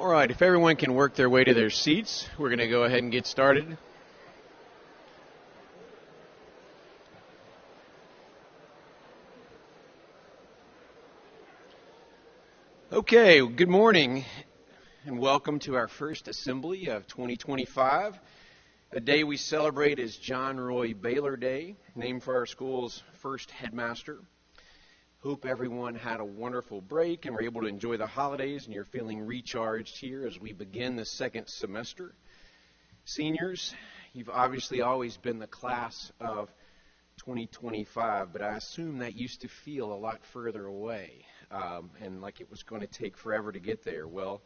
All right, if everyone can work their way to their seats, we're going to go ahead and get started. Okay, good morning and welcome to our first assembly of 2025. The day we celebrate is John Roy Baylor Day, named for our school's first headmaster. Hope everyone had a wonderful break and were able to enjoy the holidays and you're feeling recharged here as we begin the second semester. Seniors, you've obviously always been the class of 2025, but I assume that used to feel a lot further away and like it was going to take forever to get there. Well,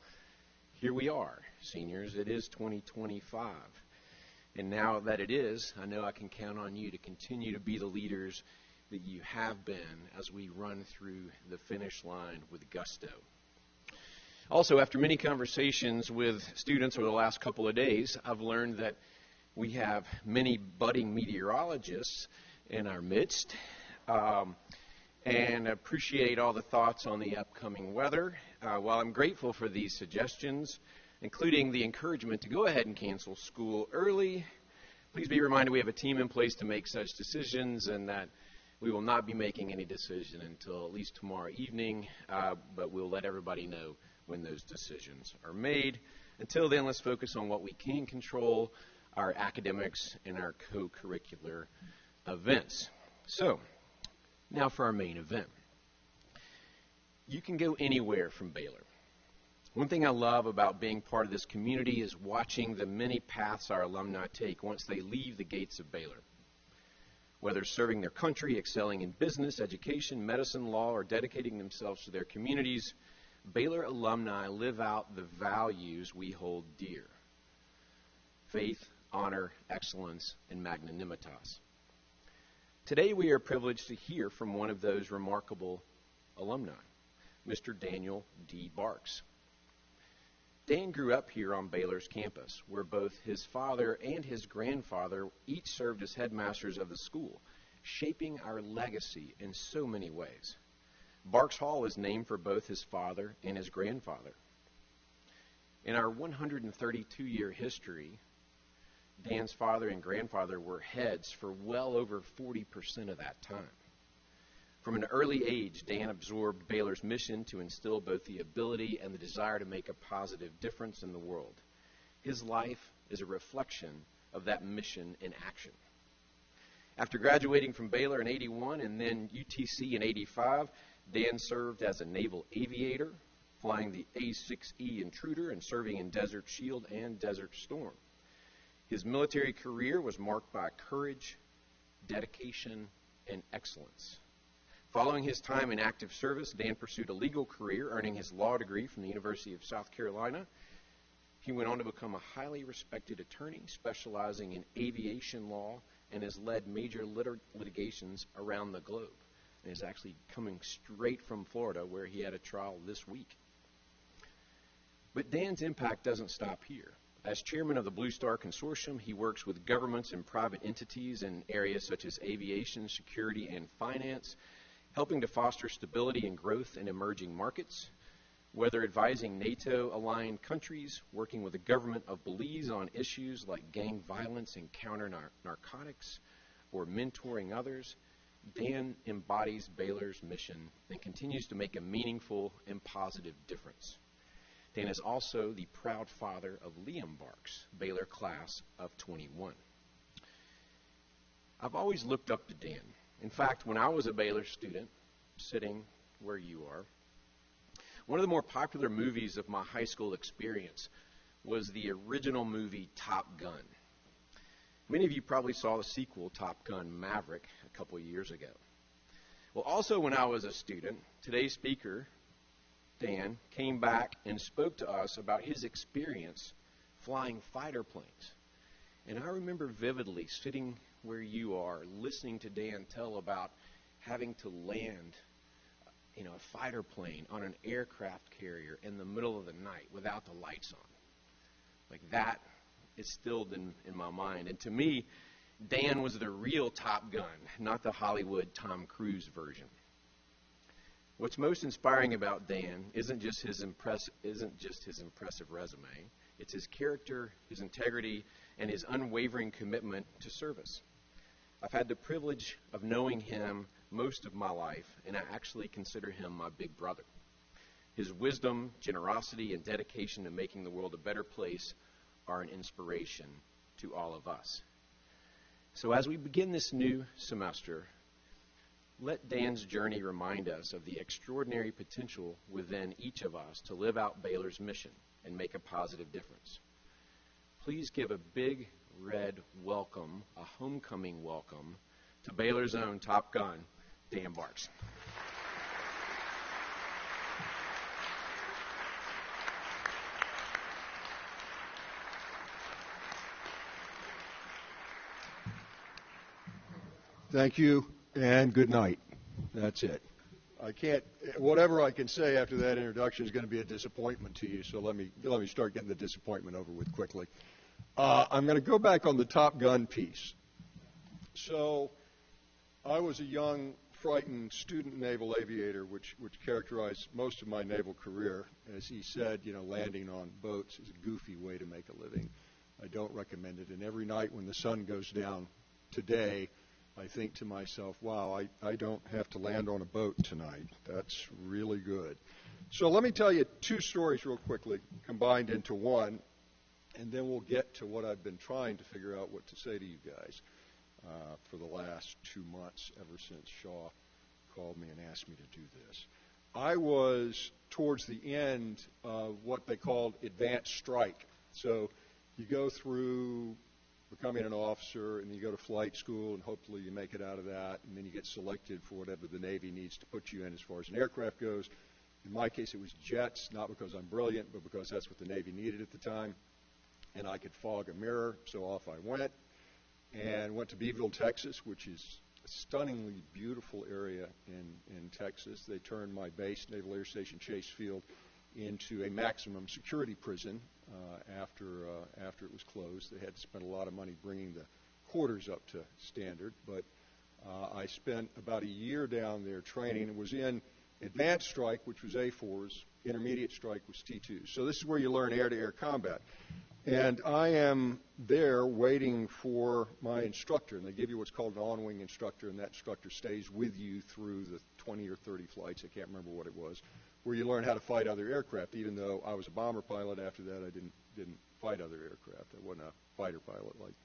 here we are, seniors. It is 2025. And now that it is, I know I can count on you to continue to be the leaders that you have been as we run through the finish line with gusto. Also, after many conversations with students over the last couple of days, I've learned that we have many budding meteorologists in our midst, and appreciate all the thoughts on the upcoming weather. While I'm grateful for these suggestions, including the encouragement to go ahead and cancel school early, please be reminded we have a team in place to make such decisions and that we will not be making any decision until at least tomorrow evening, but we'll let everybody know when those decisions are made. Until then, let's focus on what we can control, our academics and our co-curricular events. So, now for our main event. You can go anywhere from Baylor. One thing I love about being part of this community is watching the many paths our alumni take once they leave the gates of Baylor. Whether serving their country, excelling in business, education, medicine, law, or dedicating themselves to their communities, Baylor alumni live out the values we hold dear: faith, honor, excellence, and magnanimitas. Today we are privileged to hear from one of those remarkable alumni, Mr. Daniel D. Barks. Dan grew up here on Baylor's campus, where both his father and his grandfather each served as headmasters of the school, shaping our legacy in so many ways. Barks Hall is named for both his father and his grandfather. In our 132-year history, Dan's father and grandfather were heads for well over 40% of that time. From an early age, Dan absorbed Baylor's mission to instill both the ability and the desire to make a positive difference in the world. His life is a reflection of that mission in action. After graduating from Baylor in 81 and then UTC in 85, Dan served as a naval aviator, flying the A-6E Intruder and serving in Desert Shield and Desert Storm. His military career was marked by courage, dedication, and excellence. Following his time in active service, Dan pursued a legal career, earning his law degree from the University of South Carolina. He went on to become a highly respected attorney, specializing in aviation law, and has led major litigations around the globe, and is actually coming straight from Florida, where he had a trial this week. But Dan's impact doesn't stop here. As chairman of the Blue Star Consortium, he works with governments and private entities in areas such as aviation, security, and finance, helping to foster stability and growth in emerging markets, whether advising NATO-aligned countries, working with the government of Belize on issues like gang violence and counter-narcotics, or mentoring others. Dan embodies Baylor's mission and continues to make a meaningful and positive difference. Dan is also the proud father of Liam Barks, Baylor class of 21. I've always looked up to Dan. In fact, when I was a Baylor student, sitting where you are, one of the more popular movies of my high school experience was the original movie Top Gun. Many of you probably saw the sequel, Top Gun Maverick, a couple years ago. Well, also when I was a student, today's speaker, Dan, came back and spoke to us about his experience flying fighter planes. And I remember vividly sitting where you are, listening to Dan tell about having to land, a fighter plane on an aircraft carrier in the middle of the night without the lights on. Like that is still in my mind. And to me, Dan was the real Top Gun, not the Hollywood Tom Cruise version. What's most inspiring about Dan isn't just his impressive resume. It's his character, his integrity, and his unwavering commitment to service. I've had the privilege of knowing him most of my life, and I actually consider him my big brother. His wisdom, generosity, and dedication to making the world a better place are an inspiration to all of us. So as we begin this new semester, let Dan's journey remind us of the extraordinary potential within each of us to live out Baylor's mission and make a positive difference. Please give a big red welcome, a homecoming welcome, to Baylor's own Top Gun, Dan Barks. Thank you, and good night. That's it. Whatever I can say after that introduction is going to be a disappointment to you, so let me start getting the disappointment over with quickly. I'm going to go back on the Top Gun piece. So I was a young, frightened student naval aviator, which characterized most of my naval career. As he said, landing on boats is a goofy way to make a living. I don't recommend it. And every night when the sun goes down today, I think to myself, wow, I don't have to land on a boat tonight. That's really good. So let me tell you two stories real quickly, combined into one, and then we'll get to what I've been trying to figure out what to say to you guys for the last 2 months, ever since Shaw called me and asked me to do this. I was towards the end of what they called advanced strike. So you go through becoming an officer, and you go to flight school, and hopefully you make it out of that, and then you get selected for whatever the Navy needs to put you in as far as an aircraft goes. In my case, it was jets, not because I'm brilliant, but because that's what the Navy needed at the time, and I could fog a mirror, so off I went, and went to Beeville, Texas, which is a stunningly beautiful area in Texas. They turned my base, Naval Air Station Chase Field, into a maximum security prison after it was closed. They had to spend a lot of money bringing the quarters up to standard, but I spent about a year down there training and was in advanced strike, which was A4s, intermediate strike was T2s. So this is where you learn air-to-air combat. And I am there waiting for my instructor, and they give you what's called an on-wing instructor, and that instructor stays with you through the 20 or 30 flights, I can't remember what it was, where you learn how to fight other aircraft. Even though I was a bomber pilot, after that I didn't fight other aircraft. I wasn't a fighter pilot like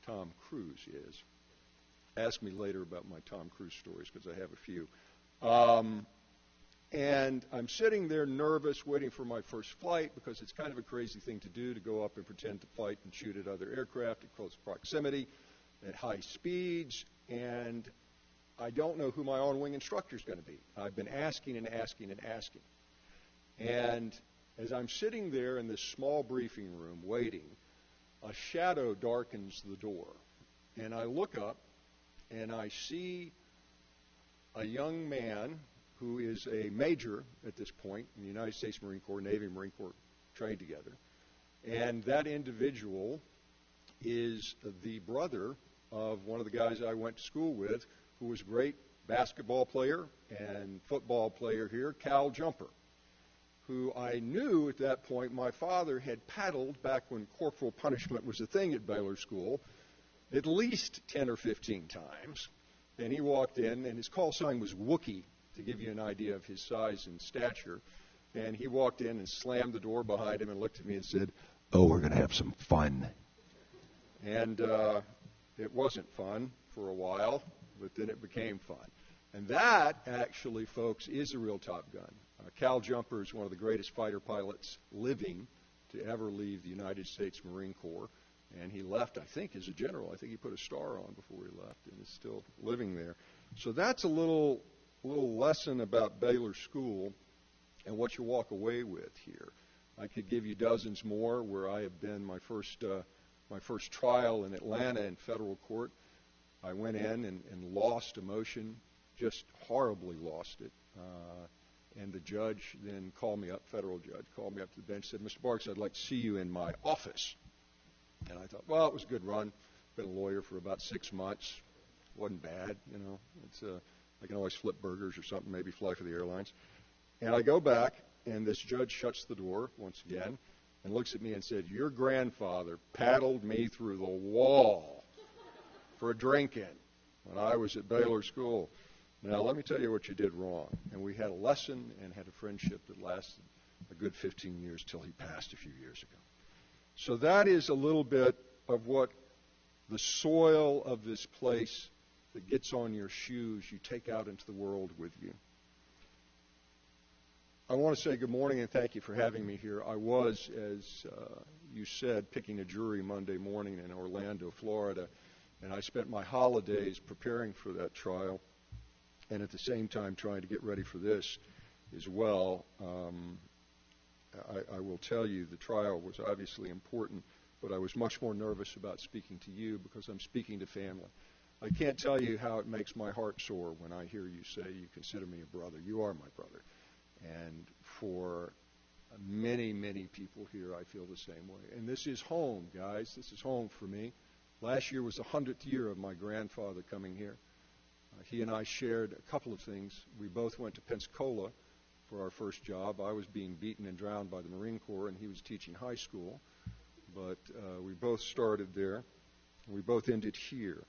Tom Cruise is. Ask me later about my Tom Cruise stories, because I have a few. And I'm sitting there nervous, waiting for my first flight, because it's kind of a crazy thing to do, to go up and pretend to fight and shoot at other aircraft at close proximity, at high speeds, and I don't know who my on-wing instructor is going to be. I've been asking and asking and asking. And as I'm sitting there in this small briefing room waiting, a shadow darkens the door. And I look up, and I see a young man who is a major at this point in the United States Marine Corps, Navy and Marine Corps trained together. And that individual is the brother of one of the guys I went to school with, who was a great basketball player and football player here, Cal Jumper, who I knew at that point my father had paddled back when corporal punishment was a thing at Baylor School at least 10 or 15 times. And he walked in, and his call sign was Wookie, to give you an idea of his size and stature. And he walked in and slammed the door behind him and looked at me and said, "Oh, we're going to have some fun." And it wasn't fun for a while, but then it became fun. And that, actually, folks, is a real Top Gun. Cal Jumper is one of the greatest fighter pilots living to ever leave the United States Marine Corps. And he left, I think, as a general. I think he put a star on before he left and is still living there. So that's a little lesson about Baylor School and what you walk away with here. I could give you dozens more where I have been. My first trial in Atlanta in federal court, I went in and lost a motion, just horribly lost it. And the judge then called me up, federal judge, called me up to the bench, said, "Mr. Barks, I'd like to see you in my office." And I thought, well, it was a good run. Been a lawyer for about 6 months. Wasn't bad, It's I can always flip burgers or something, maybe fly for the airlines. And I go back, and this judge shuts the door once again and looks at me and said, your grandfather paddled me through the wall for a drink-in when I was at Baylor School. Now, let me tell you what you did wrong. And we had a lesson and had a friendship that lasted a good 15 years till he passed a few years ago. So that is a little bit of what the soil of this place that gets on your shoes you take out into the world with you. I want to say good morning and thank you for having me here. I was, as you said, picking a jury Monday morning in Orlando, Florida, and I spent my holidays preparing for that trial and at the same time trying to get ready for this as well. I will tell you the trial was obviously important, but I was much more nervous about speaking to you because I'm speaking to family. I can't tell you how it makes my heart soar when I hear you say you consider me a brother. You are my brother. And for many, many people here, I feel the same way. And this is home, guys. This is home for me. Last year was the 100th year of my grandfather coming here. He and I shared a couple of things. We both went to Pensacola for our first job. I was being beaten and drowned by the Marine Corps, and he was teaching high school. But we both started there. We both ended here.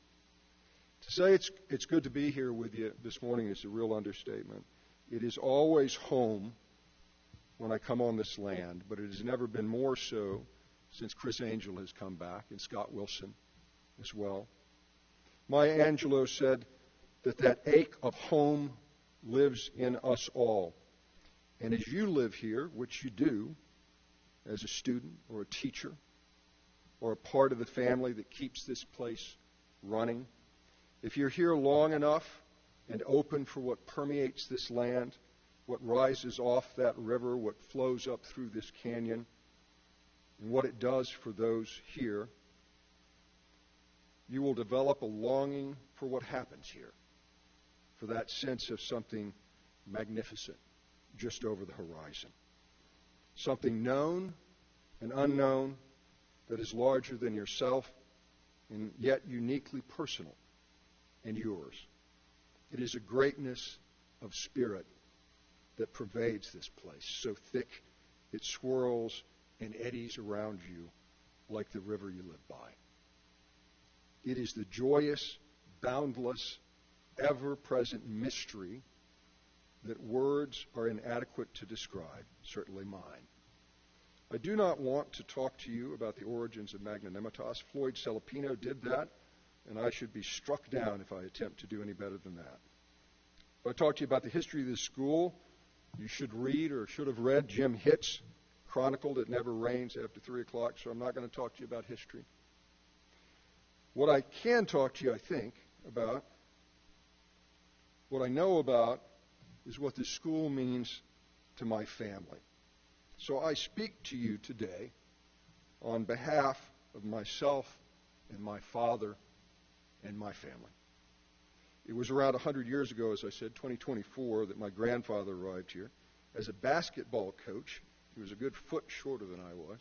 To say it's good to be here with you this morning is a real understatement. It is always home when I come on this land, but it has never been more so since Chris Angel has come back and Scott Wilson as well. Maya Angelou said that ache of home lives in us all. And as you live here, which you do, as a student or a teacher or a part of the family that keeps this place running, if you're here long enough and open for what permeates this land, what rises off that river, what flows up through this canyon, and what it does for those here, you will develop a longing for what happens here, for that sense of something magnificent just over the horizon. Something known and unknown that is larger than yourself and yet uniquely personal and yours. It is a greatness of spirit that pervades this place, so thick it swirls and eddies around you like the river you live by. It is the joyous, boundless, ever-present mystery that words are inadequate to describe, certainly mine. I do not want to talk to you about the origins of magnanimitas. Floyd Celopino did that, and I should be struck down if I attempt to do any better than that. If I talk to you about the history of this school, you should read or should have read Jim Hitt's Chronicled It Never Rains After 3 o'clock, so I'm not going to talk to you about history. What I can talk to you, I think, about, what I know about, is what this school means to my family. So I speak to you today on behalf of myself and my father and my family. It was around 100 years ago, as I said, 2024, that my grandfather arrived here as a basketball coach. He was a good foot shorter than I was,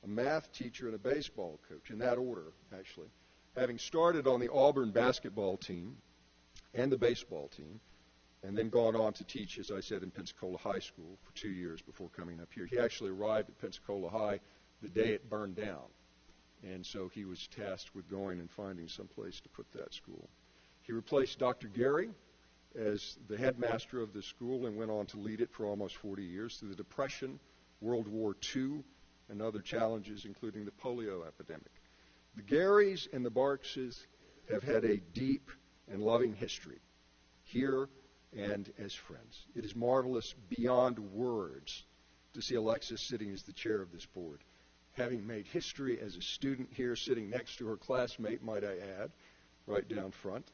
a math teacher and a baseball coach, in that order, actually. Having started on the Auburn basketball team and the baseball team, and then gone on to teach, as I said, in Pensacola High School for 2 years before coming up here. He actually arrived at Pensacola High the day it burned down, and so he was tasked with going and finding some place to put that school. He replaced Dr. Gary as the headmaster of the school and went on to lead it for almost 40 years through the Depression, World War II, and other challenges, including the polio epidemic. The Garys and the Barkses have had a deep and loving history here and as friends. It is marvelous beyond words to see Alexis sitting as the chair of this board, having made history as a student here, sitting next to her classmate, might I add, right down front,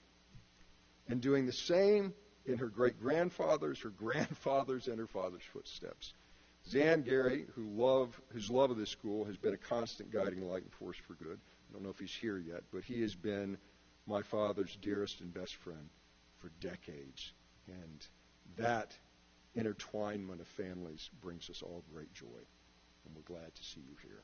and doing the same in her great-grandfather's, her grandfather's, and her father's footsteps. Zan Gary, whose love of this school has been a constant guiding light and force for good. I don't know if he's here yet, but he has been my father's dearest and best friend for decades. And that intertwinement of families brings us all great joy, and we're glad to see you here.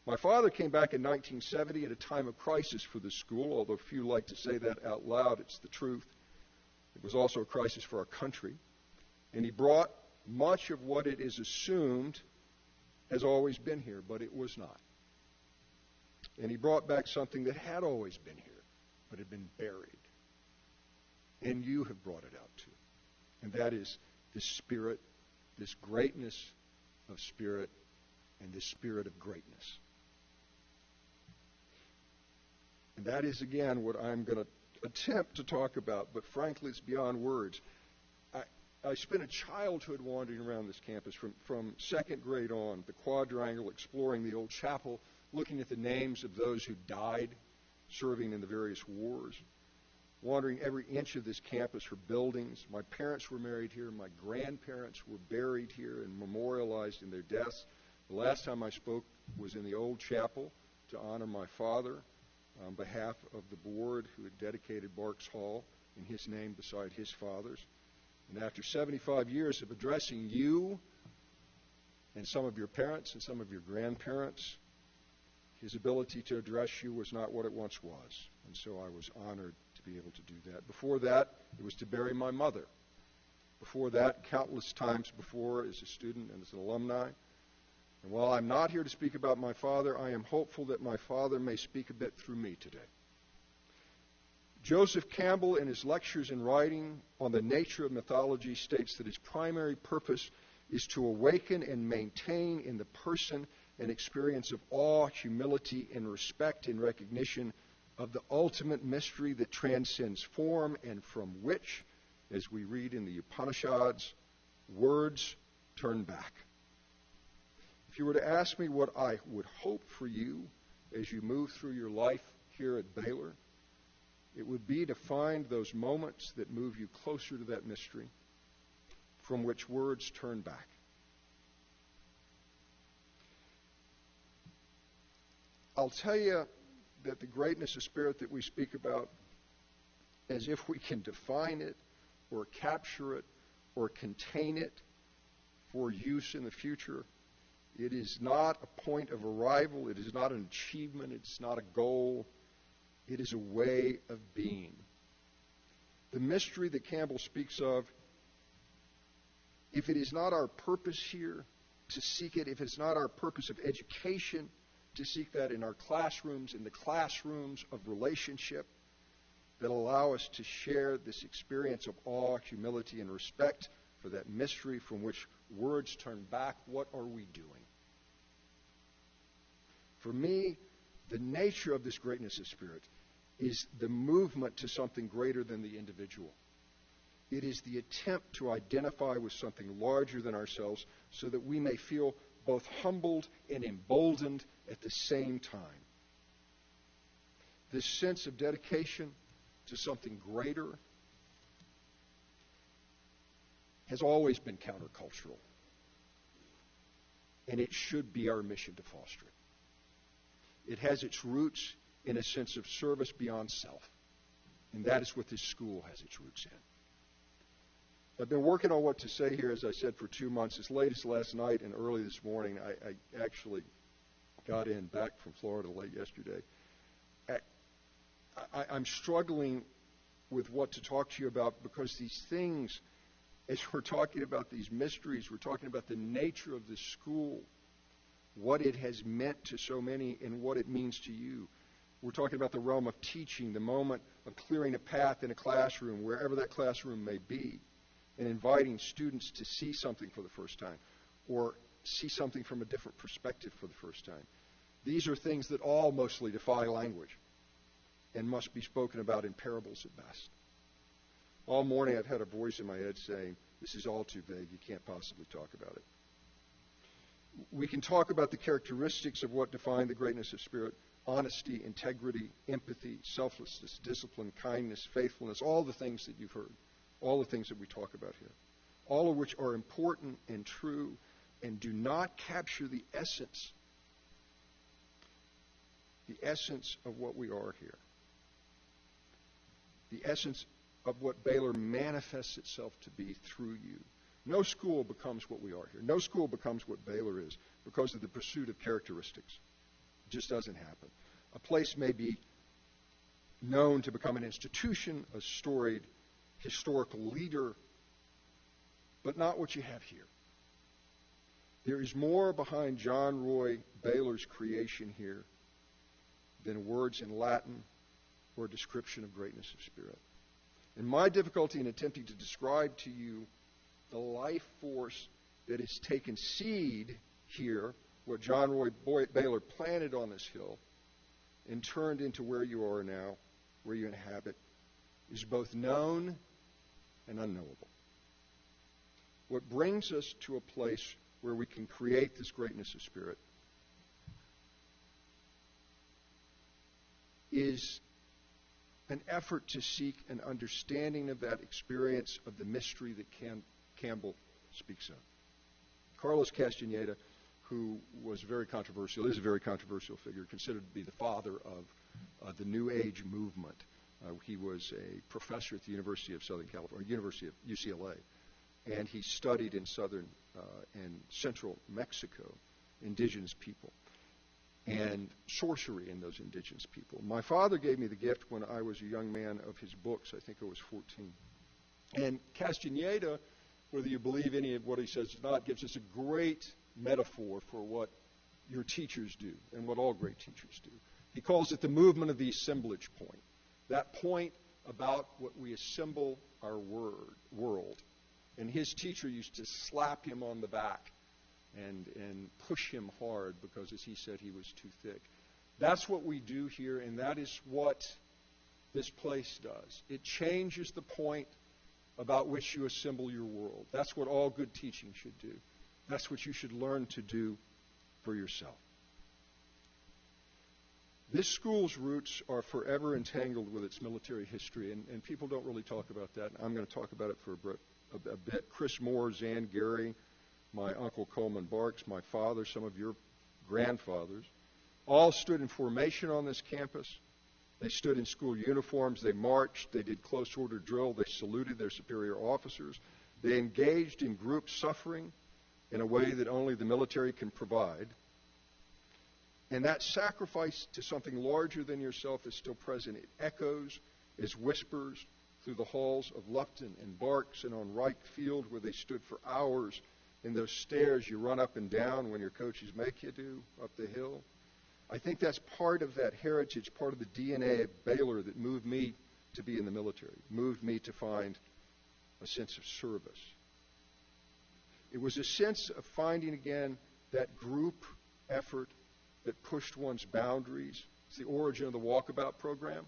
My father came back in 1970 at a time of crisis for the school, although few like to say that out loud. It's the truth. It was also a crisis for our country. And he brought much of what it is assumed has always been here, but it was not. And he brought back something that had always been here, but had been buried. And you have brought it out too. And that is this spirit, this greatness of spirit, and this spirit of greatness. And that is, again, what I'm going to attempt to talk about, but frankly, it's beyond words. I spent a childhood wandering around this campus from second grade on, the quadrangle, exploring the old chapel, looking at the names of those who died serving in the various wars, wandering every inch of this campus for buildings. My parents were married here. My grandparents were buried here and memorialized in their deaths. The last time I spoke was in the old chapel to honor my father on behalf of the board who had dedicated Barks Hall in his name beside his father's. And after 75 years of addressing you and some of your parents and some of your grandparents, his ability to address you was not what it once was. And so I was honored to be able to do that. Before that, it was to bury my mother. Before that, countless times before, as a student and as an alumni. And while I'm not here to speak about my father, I am hopeful that my father may speak a bit through me today. Joseph Campbell, in his lectures and writing on the nature of mythology, states that its primary purpose is to awaken and maintain in the person an experience of awe, humility, and respect in recognition of the ultimate mystery that transcends form and from which, as we read in the Upanishads, words turn back. If you were to ask me what I would hope for you as you move through your life here at Baylor, it would be to find those moments that move you closer to that mystery from which words turn back. I'll tell you that the greatness of spirit that we speak about, as if we can define it or capture it or contain it for use in the future, it is not a point of arrival. It is not an achievement. It's not a goal. It is a way of being. The mystery that Campbell speaks of, if it is not our purpose here to seek it, if it's not our purpose of education to seek that in our classrooms, in the classrooms of relationship that allow us to share this experience of awe, humility, and respect for that mystery from which words turn back, what are we doing? For me, the nature of this greatness of spirit is the movement to something greater than the individual. It is the attempt to identify with something larger than ourselves so that we may feel both humbled and emboldened at the same time. This sense of dedication to something greater has always been countercultural, and it should be our mission to foster it. It has its roots in a sense of service beyond self. And that is what this school has its roots in. I've been working on what to say here, as I said, for 2 months. As late as last night and early this morning, I actually got in back from Florida late yesterday. I'm struggling with what to talk to you about because these things, as we're talking about these mysteries, we're talking about the nature of this school, what it has meant to so many and what it means to you. We're talking about the realm of teaching, the moment of clearing a path in a classroom, wherever that classroom may be, and inviting students to see something for the first time or see something from a different perspective for the first time. These are things that all mostly defy language and must be spoken about in parables at best. All morning I've had a voice in my head saying, this is all too vague, you can't possibly talk about it. We can talk about the characteristics of what define the greatness of spirit: honesty, integrity, empathy, selflessness, discipline, kindness, faithfulness, all the things that you've heard, all the things that we talk about here, all of which are important and true and do not capture the essence of what we are here, the essence of what Baylor manifests itself to be through you. No school becomes what we are here. No school becomes what Baylor is because of the pursuit of characteristics. It just doesn't happen. A place may be known to become an institution, a storied historical leader, but not what you have here. There is more behind John Roy Baylor's creation here than words in Latin or a description of greatness of spirit. And my difficulty in attempting to describe to you the life force that has taken seed here, what John Roy Baylor planted on this hill, and turned into where you are now, where you inhabit, is both known and unknowable. What brings us to a place where we can create this greatness of spirit is an effort to seek an understanding of that experience of the mystery that Campbell speaks of. Carlos Castaneda, who was very controversial, is a very controversial figure, considered to be the father of the New Age movement. He was a professor at the University of Southern California, University of UCLA, and he studied in southern and central Mexico indigenous people and sorcery in those indigenous people. My father gave me the gift when I was a young man of his books. I think I was 14. And Castaneda, whether you believe any of what he says or not, gives us a great metaphor for what your teachers do and what all great teachers do. He calls it the movement of the assemblage point, that point about what we assemble our world. And his teacher used to slap him on the back and push him hard because, as he said, he was too thick. That's what we do here, and that is what this place does. It changes the point about which you assemble your world. That's what all good teaching should do. That's what you should learn to do for yourself. This school's roots are forever entangled with its military history, and people don't really talk about that. I'm going to talk about it for a bit. Chris Moore, Zan Gary, my Uncle Coleman Barks, my father, some of your grandfathers, all stood in formation on this campus. They stood in school uniforms. They marched. They did close order drill. They saluted their superior officers. They engaged in group suffering in a way that only the military can provide. And that sacrifice to something larger than yourself is still present. It echoes as whispers through the halls of Lupton and Barks and on Wright Field, where they stood for hours in those stairs you run up and down when your coaches make you do up the hill. I think that's part of that heritage, part of the DNA of Baylor that moved me to be in the military, moved me to find a sense of service. It was a sense of finding again that group effort that pushed one's boundaries. It's the origin of the Walkabout program.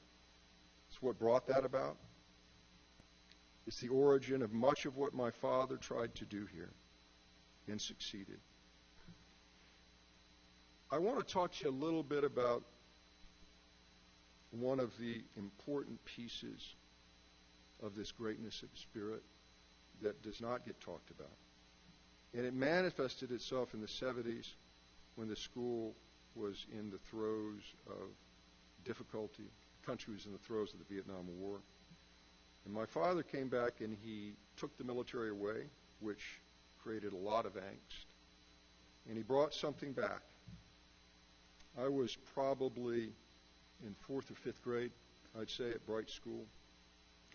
It's what brought that about. It's the origin of much of what my father tried to do here and succeeded. I want to talk to you a little bit about one of the important pieces of this greatness of spirit that does not get talked about. And it manifested itself in the 70s when the school was in the throes of difficulty. The country was in the throes of the Vietnam War. And my father came back and he took the military away, which created a lot of angst. And he brought something back. I was probably in 4th or 5th grade, I'd say, at Bright School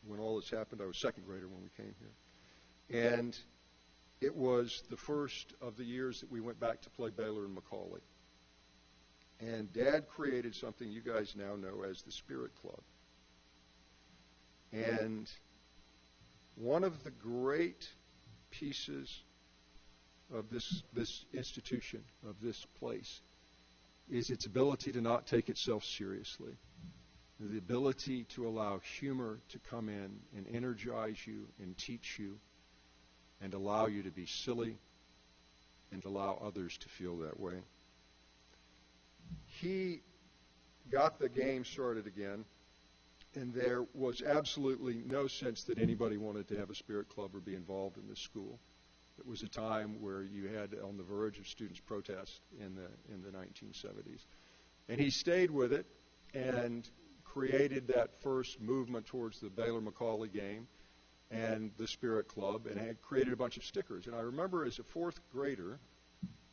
when all this happened. I was 2nd grader when we came here. And it was the first of the years that we went back to play Baylor and Macaulay. And Dad created something you guys now know as the Spirit Club. And one of the great pieces of this institution, of this place, is its ability to not take itself seriously. The ability to allow humor to come in and energize you and teach you and allow you to be silly and allow others to feel that way. He got the game started again, and there was absolutely no sense that anybody wanted to have a spirit club or be involved in this school. It was a time where you had on the verge of students' protest in the 1970s. And he stayed with it and created that first movement towards the Baylor-Macaulay game and the Spirit Club, and had created a bunch of stickers. And I remember as a 4th grader,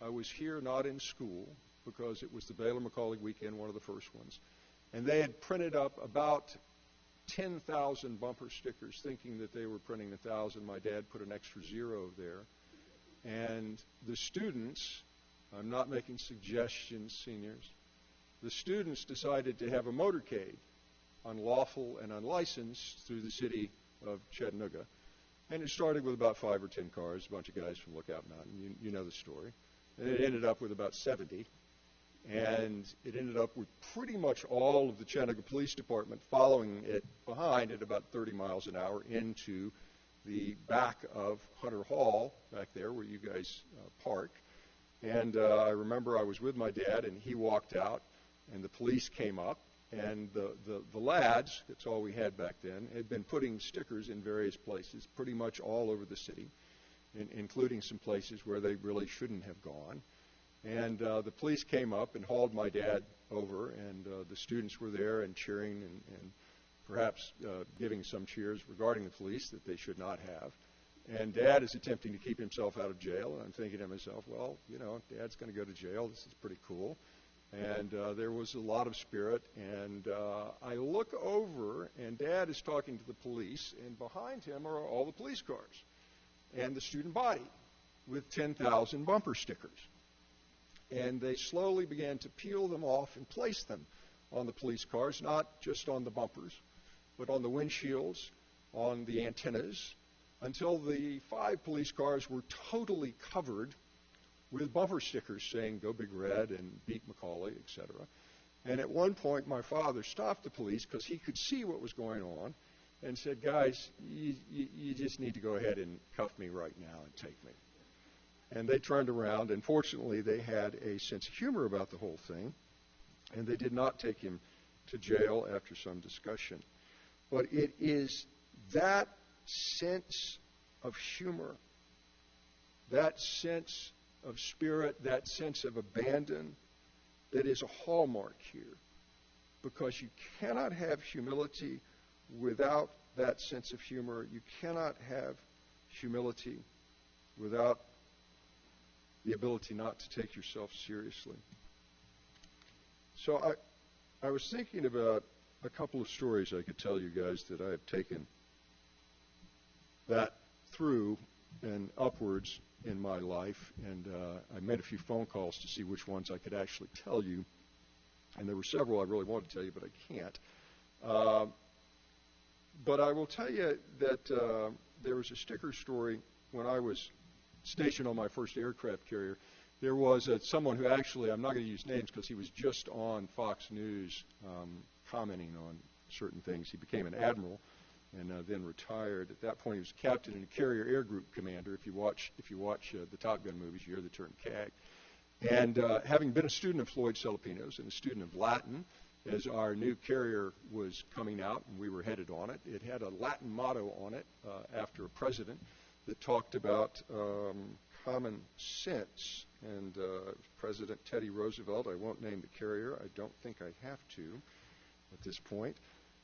I was here not in school because it was the Baylor-Macaulay weekend, one of the first ones. And they had printed up about 10,000 bumper stickers, thinking that they were printing 1,000. My dad put an extra 0 there. And the students, I'm not making suggestions, seniors, the students decided to have a motorcade, unlawful and unlicensed, through the city of Chattanooga. And it started with about 5 or 10 cars, a bunch of guys from Lookout Mountain. You know the story. And it ended up with about 70. And it ended up with pretty much all of the Chattanooga Police Department following it behind at about 30 miles an hour into the back of Hunter Hall, back there where you guys park. And I remember I was with my dad, and he walked out, and the police came up. And the lads, that's all we had back then, had been putting stickers in various places, pretty much all over the city, including some places where they really shouldn't have gone. And the police came up and hauled my dad over, and the students were there and cheering and perhaps giving some cheers regarding the police that they should not have. And Dad is attempting to keep himself out of jail, and I'm thinking to myself, well, you know, Dad's going to go to jail. This is pretty cool. And there was a lot of spirit, and I look over, and Dad is talking to the police, and behind him are all the police cars and the student body with 10,000 bumper stickers. And they slowly began to peel them off and place them on the police cars, not just on the bumpers, but on the windshields, on the antennas, until the 5 police cars were totally covered with bumper stickers saying "Go Big Red" and "Beat Macaulay," etc. And at one point, my father stopped the police because he could see what was going on and said, "Guys, you just need to go ahead and cuff me right now and take me." And they turned around, and fortunately, they had a sense of humor about the whole thing, and they did not take him to jail after some discussion. But it is that sense of humor, that sense of spirit, that sense of abandon that is a hallmark here. Because you cannot have humility without that sense of humor. You cannot have humility without the ability not to take yourself seriously. So I was thinking about a couple of stories I could tell you guys that I have taken that through and upwards in my life, and I made a few phone calls to see which ones I could actually tell you, and there were several I really wanted to tell you, but I can't. But I will tell you that there was a sticker story when I was stationed on my first aircraft carrier. There was someone who actually, I'm not going to use names because he was just on Fox News commenting on certain things. He became an admiral and then retired. At that point, he was captain and a carrier air group commander. If you watch the Top Gun movies, you hear the term CAG. And having been a student of Floyd Celopino's and a student of Latin, as our new carrier was coming out and we were headed on it, it had a Latin motto on it after a president that talked about common sense. And President Teddy Roosevelt, I won't name the carrier, I don't think I have to at this point.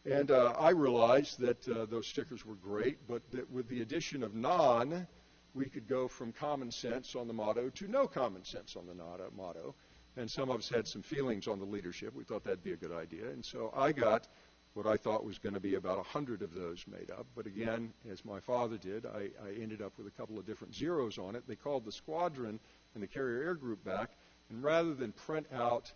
And I realized that those stickers were great, but that with the addition of non, we could go from common sense on the motto to no common sense on the motto. And some of us had some feelings on the leadership. We thought that'd be a good idea. And so I got what I thought was going to be about 100 of those made up. But again, as my father did, I ended up with a couple of different zeros on it. They called the squadron and the carrier air group back, and rather than print out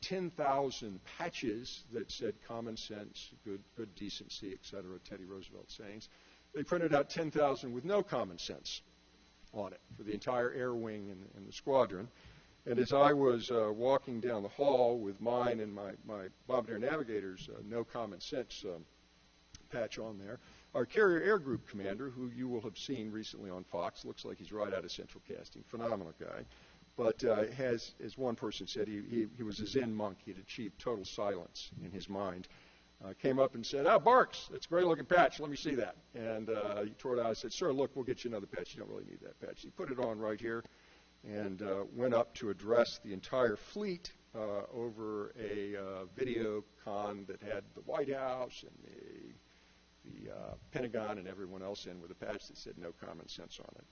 10,000 patches that said common sense, good decency, etc., Teddy Roosevelt sayings, they printed out 10,000 with no common sense on it for the entire air wing and the squadron. And as I was walking down the hall with mine and my bombardier navigator's no common sense patch on there, our carrier air group commander, who you will have seen recently on Fox, looks like he's right out of Central Casting, phenomenal guy, but has, as one person said, he was a Zen monk. He had achieved total silence in his mind. Came up and said, Barks, that's a great-looking patch. Let me see that. And he tore it out. I said, sir, look, we'll get you another patch. You don't really need that patch. He put it on right here and went up to address the entire fleet over a video con that had the White House and the Pentagon and everyone else in with a patch that said no common sense on it.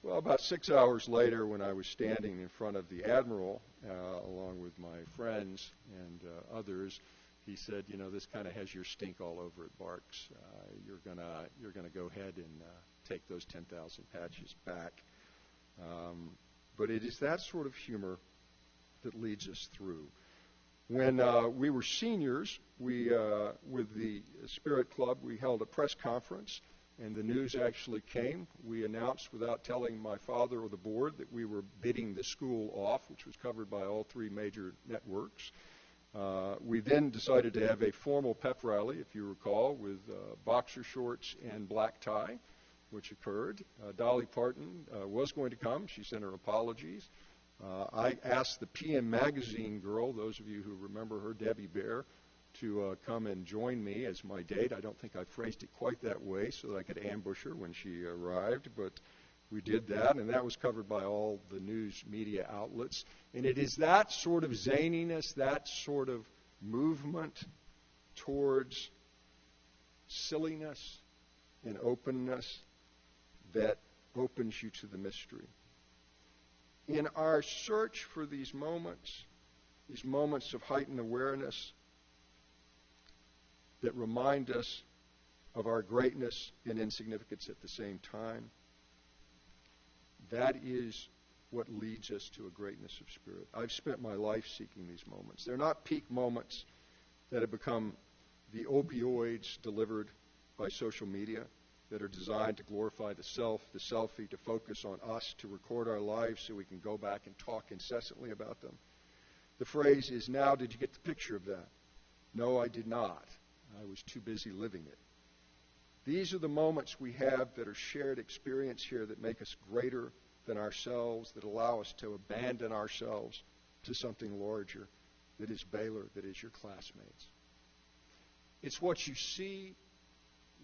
Well, about 6 hours later, when I was standing in front of the Admiral, along with my friends and others, he said, this kind of has your stink all over it, Barks. You're gonna go ahead and take those 10,000 patches back. But it is that sort of humor that leads us through. When we were seniors, with the Spirit Club, we held a press conference, and the news actually came. We announced, without telling my father or the board, that we were bidding the school off, which was covered by all three major networks. We then decided to have a formal pep rally, if you recall, with boxer shorts and black tie, which occurred. Dolly Parton was going to come. She sent her apologies. I asked the PM Magazine girl, those of you who remember her, Debbie Bear, to come and join me as my date. I don't think I phrased it quite that way so that I could ambush her when she arrived, but we did that, and that was covered by all the news media outlets. And it is that sort of zaniness, that sort of movement towards silliness and openness that opens you to the mystery. In our search for these moments of heightened awareness that remind us of our greatness and insignificance at the same time, that is what leads us to a greatness of spirit. I've spent my life seeking these moments. They're not peak moments that have become the opioids delivered by social media that are designed to glorify the self, the selfie, to focus on us, to record our lives so we can go back and talk incessantly about them. The phrase is, now did you get the picture of that? No, I did not. I was too busy living it. These are the moments we have that are shared experience here that make us greater than ourselves, that allow us to abandon ourselves to something larger, that is Baylor, that is your classmates. It's what you see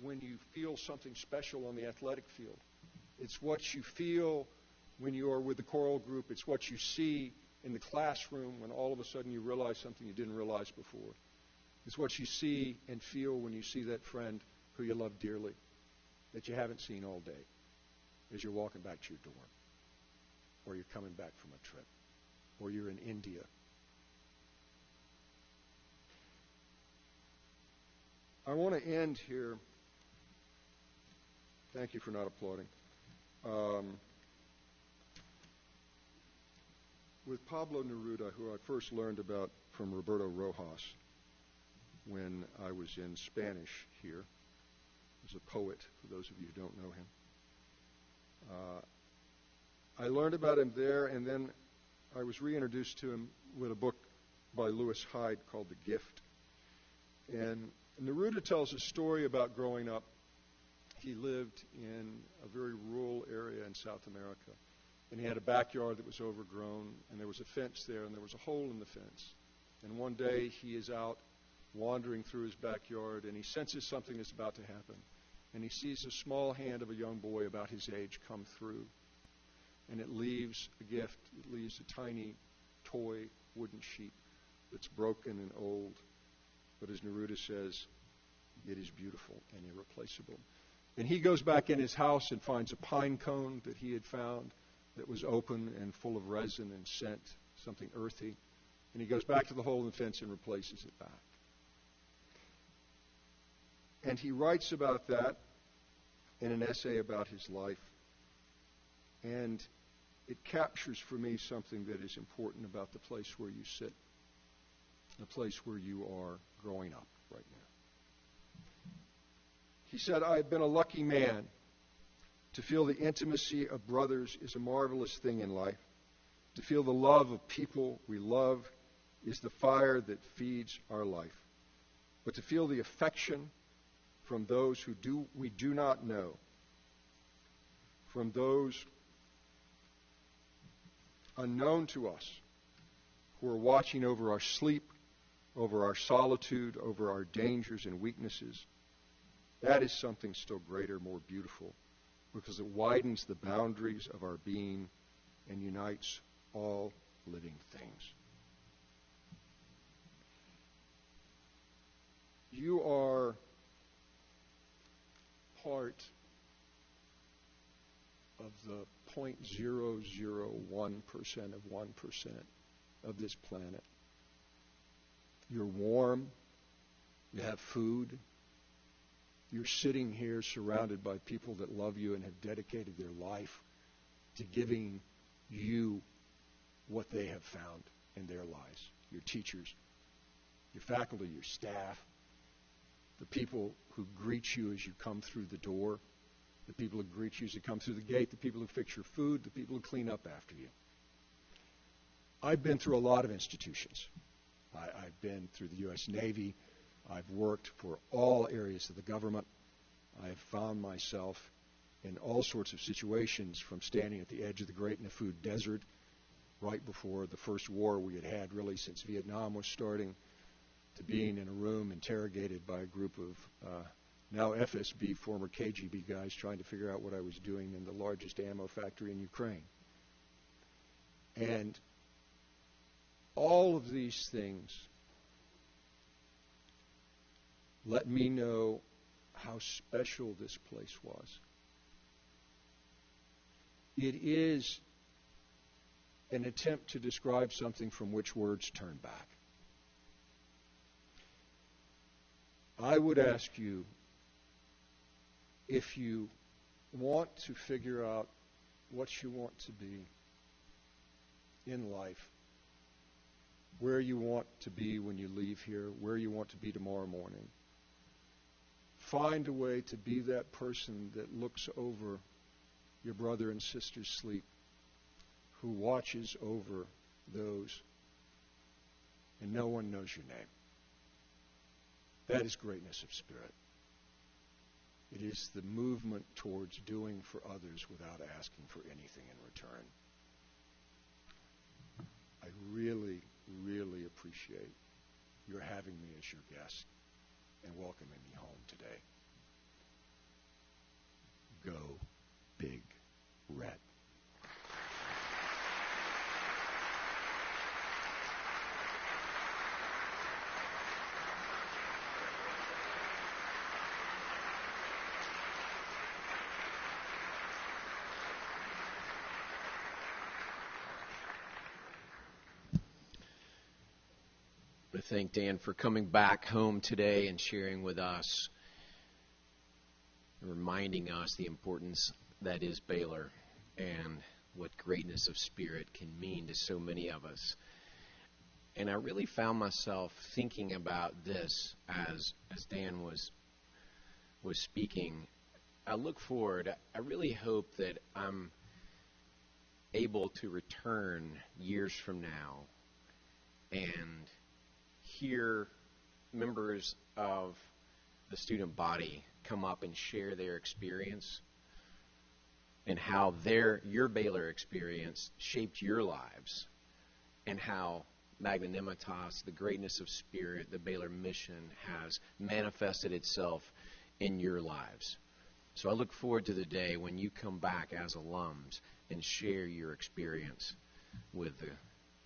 when you feel something special on the athletic field. It's what you feel when you are with the choral group. It's what you see in the classroom when all of a sudden you realize something you didn't realize before. It's what you see and feel when you see that friend who you love dearly that you haven't seen all day as you're walking back to your dorm, or you're coming back from a trip, or you're in India. I want to end here. Thank you for not applauding. With Pablo Neruda, who I first learned about from Roberto Rojas when I was in Spanish here. He's a poet, for those of you who don't know him. I learned about him there, and then I was reintroduced to him with a book by Lewis Hyde called The Gift. And Neruda tells a story about growing up. He lived in a very rural area in South America, and he had a backyard that was overgrown, and there was a fence there, and there was a hole in the fence. And one day he is out wandering through his backyard, and he senses something is about to happen. And he sees a small hand of a young boy about his age come through, and it leaves a gift. It leaves a tiny toy wooden sheep that's broken and old, but as Neruda says, it is beautiful and irreplaceable. And he goes back in his house and finds a pine cone that he had found that was open and full of resin and scent, something earthy. And he goes back to the hole in the fence and replaces it back. And he writes about that in an essay about his life. And it captures for me something that is important about the place where you sit, the place where you are growing up right now. He said, I have been a lucky man. To feel the intimacy of brothers is a marvelous thing in life. To feel the love of people we love is the fire that feeds our life. But to feel the affection from those who we do not know, from those unknown to us, who are watching over our sleep, over our solitude, over our dangers and weaknesses, that is something still greater, more beautiful, because it widens the boundaries of our being and unites all living things. You are part of the 0.001% of 1% of this planet. You're warm, You have food. You're sitting here surrounded by people that love you and have dedicated their life to giving you what they have found in their lives. Your teachers, your faculty, your staff, the people who greet you as you come through the door, the people who greet you as you come through the gate, the people who fix your food, the people who clean up after you. I've been through a lot of institutions. I've been through the U.S. Navy. I've worked for all areas of the government. I've found myself in all sorts of situations, from standing at the edge of the Great Nafud Desert right before the first war we had had really since Vietnam was starting, to being in a room interrogated by a group of now FSB, former KGB guys trying to figure out what I was doing in the largest ammo factory in Ukraine. And all of these things let me know how special this place was. It is an attempt to describe something from which words turn back. I would ask you, if you want to figure out what you want to be in life, where you want to be when you leave here, where you want to be tomorrow morning, find a way to be that person that looks over your brother and sister's sleep, who watches over those, and no one knows your name. That is greatness of spirit. It is the movement towards doing for others without asking for anything in return. I really, really appreciate your having me as your guest and welcoming me home today. Go Big Red. I thank Dan for coming back home today and sharing with us, reminding us the importance that is Baylor and what greatness of spirit can mean to so many of us. And I really found myself thinking about this as Dan was speaking. I look forward. I really hope that I'm able to return years from now and hear members of the student body come up and share their experience and how your Baylor experience shaped your lives, and how magnanimitas, the greatness of spirit, the Baylor mission, has manifested itself in your lives. So I look forward to the day when you come back as alums and share your experience with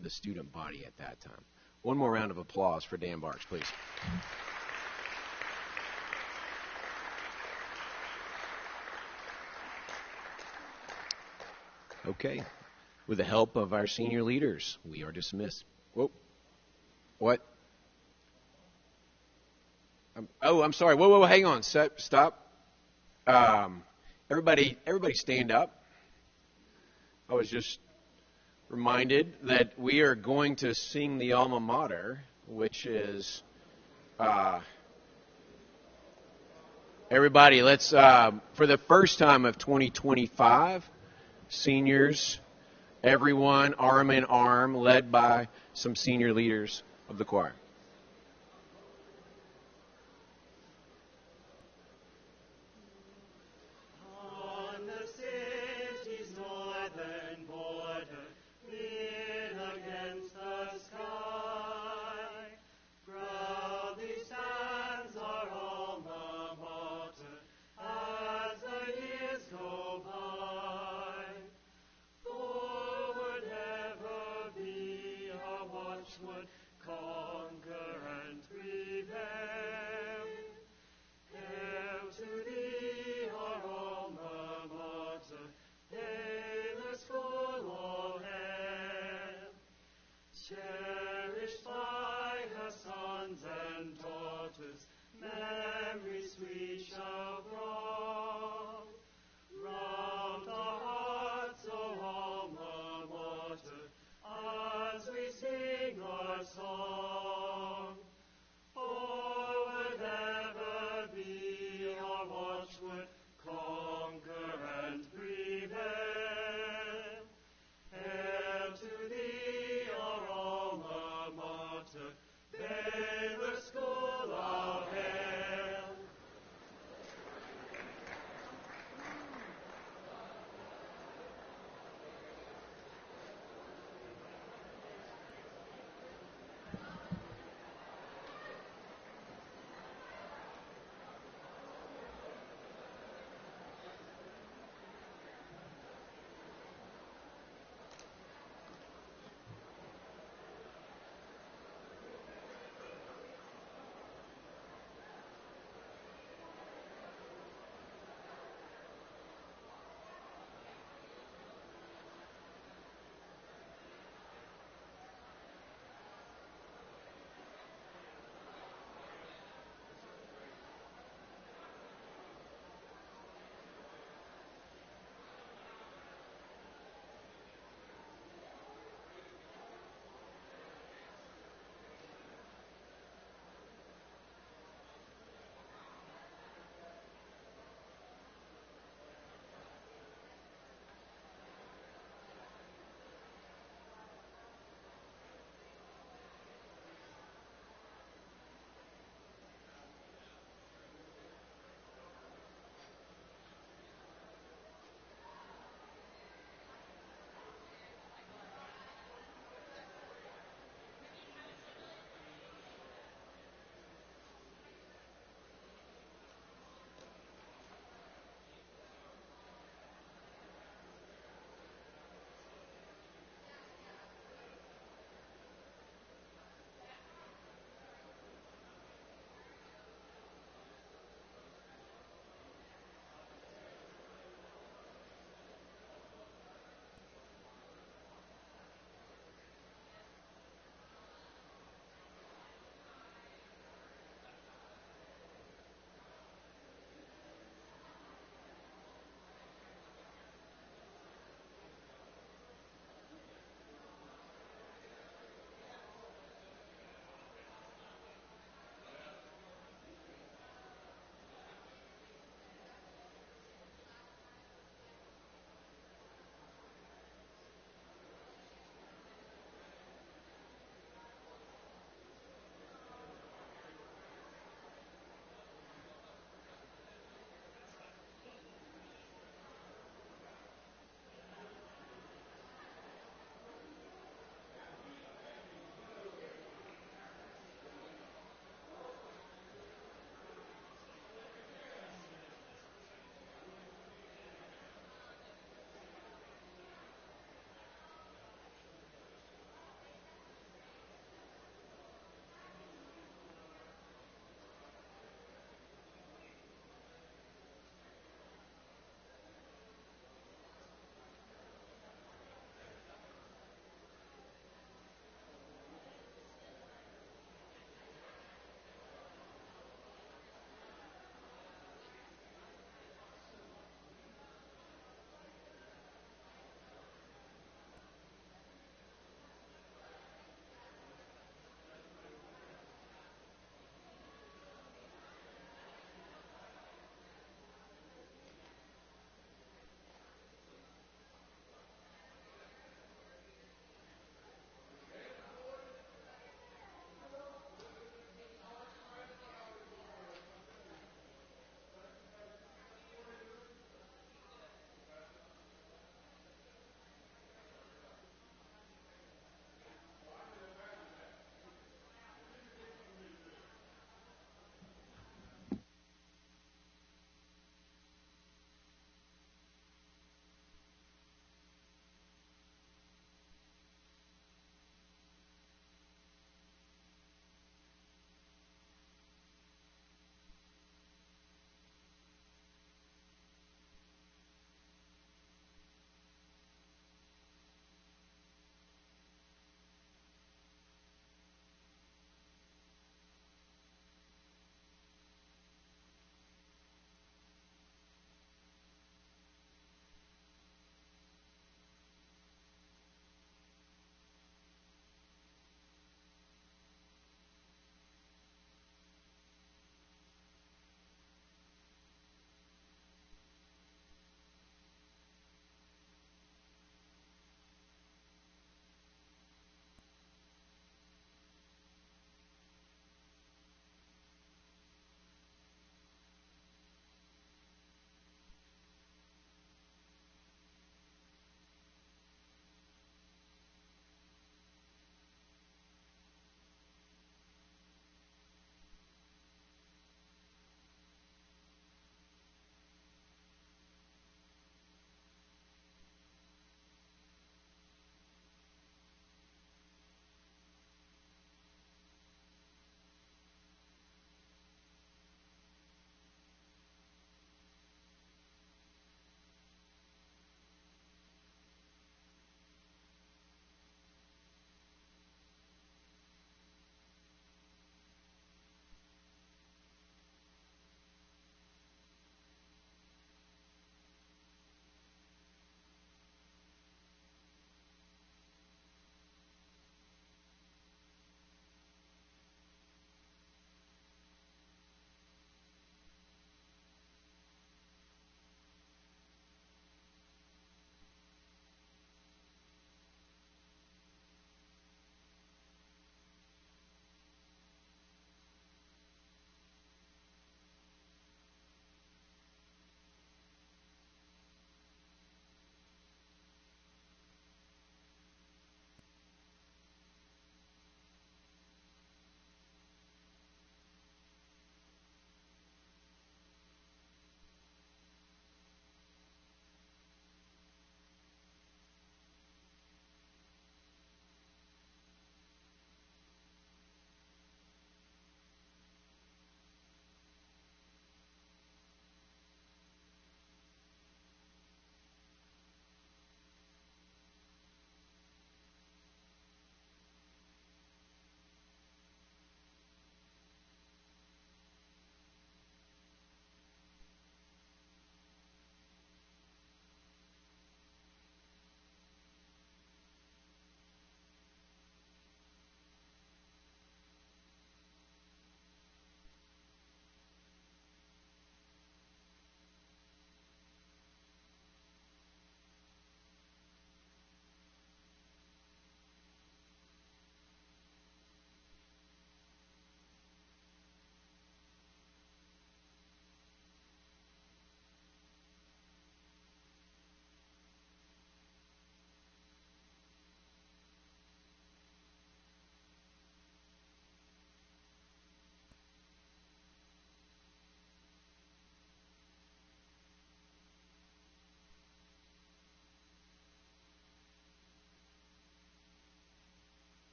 the student body at that time. One more round of applause for Dan Barks, please. Okay. With the help of our senior leaders, we are dismissed. Whoa. What? I'm sorry. Whoa, hang on. Stop. Everybody stand up. I was just reminded that we are going to sing the alma mater, which is everybody, let's for the first time of 2025, seniors, everyone arm in arm, led by some senior leaders of the choir.